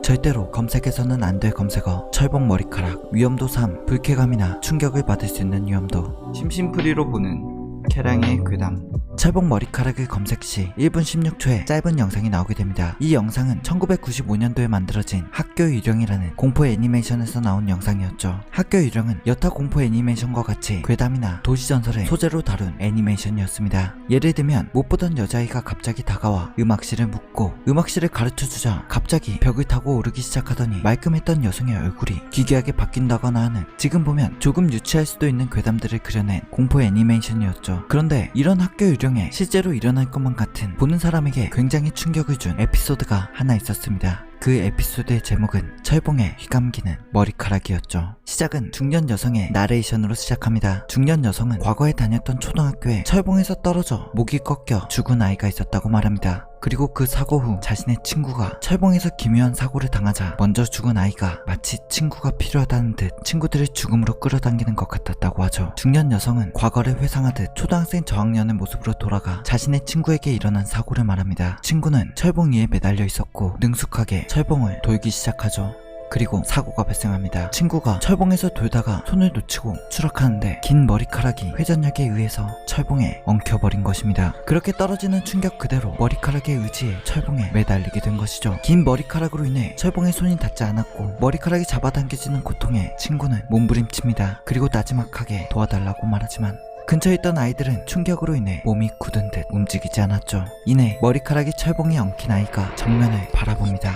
절대로 검색해서는 안 될 검색어, 철봉 머리카락, 위험도 3, 불쾌감이나 충격을 받을 수 있는 위험도. 심심풀이로 보는 캐랑의 괴담. 철봉 머리카락을 검색 시 1분 16초의 짧은 영상이 나오게 됩니다. 이 영상은 1995년도에 만들어진 학교 유령이라는 공포 애니메이션에서 나온 영상이었죠. 학교 유령은 여타 공포 애니메이션과 같이 괴담이나 도시전설을 소재로 다룬 애니메이션이었습니다. 예를 들면 못 보던 여자아이가 갑자기 다가와 음악실을 묻고 음악실을 가르쳐주자 갑자기 벽을 타고 오르기 시작하더니 말끔했던 여성의 얼굴이 기괴하게 바뀐다거나 하는, 지금 보면 조금 유치할 수도 있는 괴담들을 그려낸 공포 애니메이션이었죠. 그런데 이런 학교 유령에 실제로 일어날 것만 같은 보는 사람에게 굉장히 충격을 준 에피소드가 하나 있었습니다. 그 에피소드의 제목은 철봉에 휘감기는 머리카락이었죠. 시작은 중년 여성의 나레이션으로 시작합니다. 중년 여성은 과거에 다녔던 초등학교에 철봉에서 떨어져 목이 꺾여 죽은 아이가 있었다고 말합니다. 그리고 그 사고 후 자신의 친구가 철봉에서 기묘한 사고를 당하자 먼저 죽은 아이가 마치 친구가 필요하다는 듯 친구들을 죽음으로 끌어당기는 것 같았다고 하죠. 중년 여성은 과거를 회상하듯 초등학생 저학년의 모습으로 돌아가 자신의 친구에게 일어난 사고를 말합니다. 친구는 철봉 위에 매달려 있었고 능숙하게 철봉을 돌기 시작하죠. 그리고 사고가 발생합니다. 친구가 철봉에서 돌다가 손을 놓치고 추락하는데 긴 머리카락이 회전력에 의해서 철봉에 엉켜버린 것입니다. 그렇게 떨어지는 충격 그대로 머리카락에 의지해 철봉에 매달리게 된 것이죠. 긴 머리카락으로 인해 철봉에 손이 닿지 않았고 머리카락이 잡아당겨지는 고통에 친구는 몸부림칩니다. 그리고 나지막하게 도와달라고 말하지만 근처에 있던 아이들은 충격으로 인해 몸이 굳은 듯 움직이지 않았죠. 이내 머리카락이 철봉에 엉킨 아이가 정면을 바라봅니다.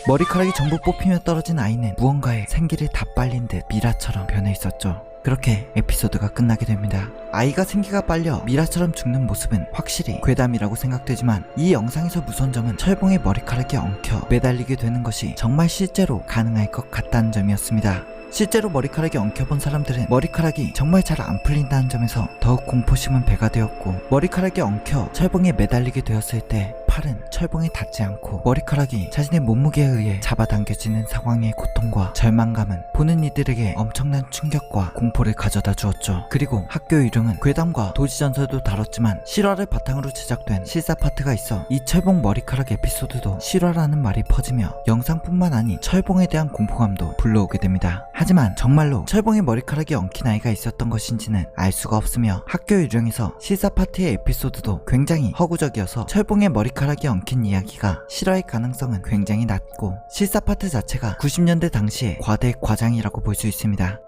머리카락이 전부 뽑히며 떨어진 아이는 무언가에 생기를 다 빨린 듯 미라처럼 변해 있었죠. 그렇게 에피소드가 끝나게 됩니다. 아이가 생기가 빨려 미라처럼 죽는 모습은 확실히 괴담이라고 생각되지만 이 영상에서 무서운 점은 철봉에 머리카락이 엉켜 매달리게 되는 것이 정말 실제로 가능할 것 같다는 점이었습니다. 실제로 머리카락이 엉켜본 사람들은 머리카락이 정말 잘 안 풀린다는 점에서 더욱 공포심은 배가 되었고, 머리카락이 엉켜 철봉에 매달리게 되었을 때 팔은 철봉에 닿지 않고 머리카락이 자신의 몸무게에 의해 잡아당겨지는 상황의 고통과 절망감은 보는 이들에게 엄청난 충격과 공포를 가져다 주었죠. 그리고 학교 유령은 괴담과 도시전설도 다뤘지만 실화를 바탕으로 제작된 실사 파트가 있어 이 철봉 머리카락 에피소드도 실화라는 말이 퍼지며 영상뿐만 아닌 철봉에 대한 공포감도 불러오게 됩니다. 하지만 정말로 철봉에 머리카락이 엉킨 아이가 있었던 것인지는 알 수가 없으며 학교 유령에서 실사 파트의 에피소드도 굉장히 허구적이어서 철봉에 머리카락이 엉킨 이야기가 실화의 가능성은 굉장히 낮고 실사 파트 자체가 90년대 당시에 과대 과장이라고 볼 수 있습니다.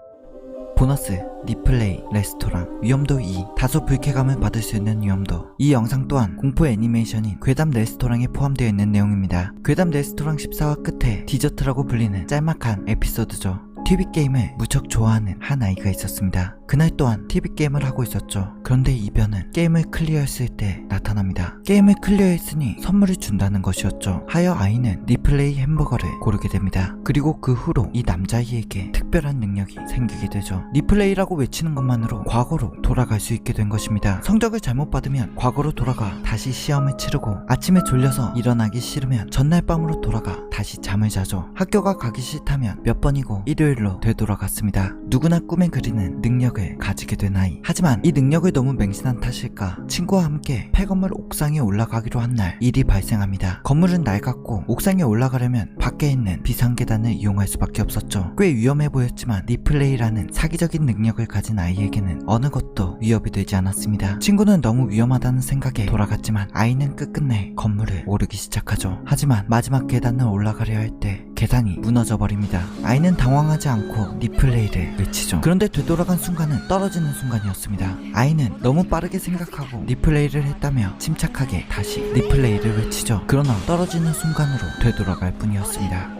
보너스, 리플레이, 레스토랑, 위험도 2, 다소 불쾌감을 받을 수 있는 위험도. 이 영상 또한 공포 애니메이션인 괴담 레스토랑에 포함되어 있는 내용입니다. 괴담 레스토랑 14화 끝에 디저트라고 불리는 짤막한 에피소드죠. TV게임을 무척 좋아하는 한 아이가 있었습니다. 그날 또한 TV게임을 하고 있었죠. 그런데 이변은 게임을 클리어했을 때 나타납니다. 게임을 클리어했으니 선물을 준다는 것이었죠. 하여 아이는 리플레이 햄버거를 고르게 됩니다. 그리고 그 후로 이 남자아이에게 특별한 능력이 생기게 되죠. 리플레이라고 외치는 것만으로 과거로 돌아갈 수 있게 된 것입니다. 성적을 잘못 받으면 과거로 돌아가 다시 시험을 치르고, 아침에 졸려서 일어나기 싫으면 전날 밤으로 돌아가 다시 잠을 자죠. 학교가 가기 싫다면 몇 번이고 일요일로 되돌아갔습니다. 누구나 꿈에 그리는 능력을 가지게 된 아이. 하지만 이 능력을 너무 맹신한 탓일까 친구와 함께 폐건물 옥상에 올라가기로 한 날 일이 발생합니다. 건물은 낡았고 옥상에 올라가려면 밖에 있는 비상계단을 이용할 수밖에 없었죠. 꽤 위험해 보였지만 리플레이라는 사기적인 능력을 가진 아이에게는 어느 것도 위협이 되지 않았습니다. 친구는 너무 위험하다는 생각에 돌아갔지만 아이는 끝끝내 건물을 오르기 시작하죠. 하지만 마지막 계단을 올라가려 할 때 계단이 무너져 버립니다. 아이는 당황하지 않고 리플레이를 외치죠. 그런데 되돌아간 순간은 떨어지는 순간이었습니다. 아이는 너무 빠르게 생각하고 리플레이를 했다며 침착하게 다시 리플레이를 외치죠. 그러나 떨어지는 순간으로 되돌아갈 뿐이었습니다.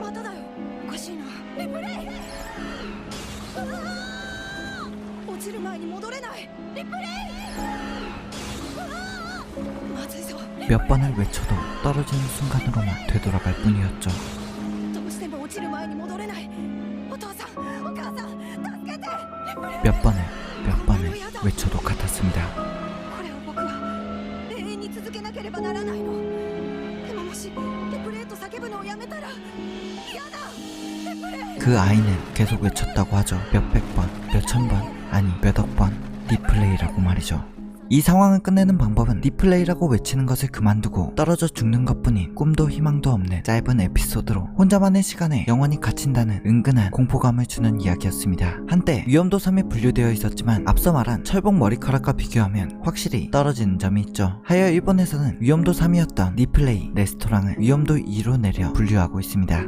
몇 번을 외쳐도 떨어지는 순간으로만 되돌아갈 뿐이었죠. 몇 번을 외쳐도 같았습니다. 그 아이는 계속 외쳤다고 하죠. 몇백 번, 몇천 번. 아니 몇억 번 리플레이라고 말이죠. 이 상황을 끝내는 방법은 리플레이라고 외치는 것을 그만두고 떨어져 죽는 것뿐인 꿈도 희망도 없는 짧은 에피소드로 혼자만의 시간에 영원히 갇힌다는 은근한 공포감을 주는 이야기였습니다. 한때 위험도 3에 분류되어 있었지만 앞서 말한 철봉 머리카락과 비교하면 확실히 떨어지는 점이 있죠. 하여 일본에서는 위험도 3이었던 리플레이 레스토랑을 위험도 2로 내려 분류하고 있습니다.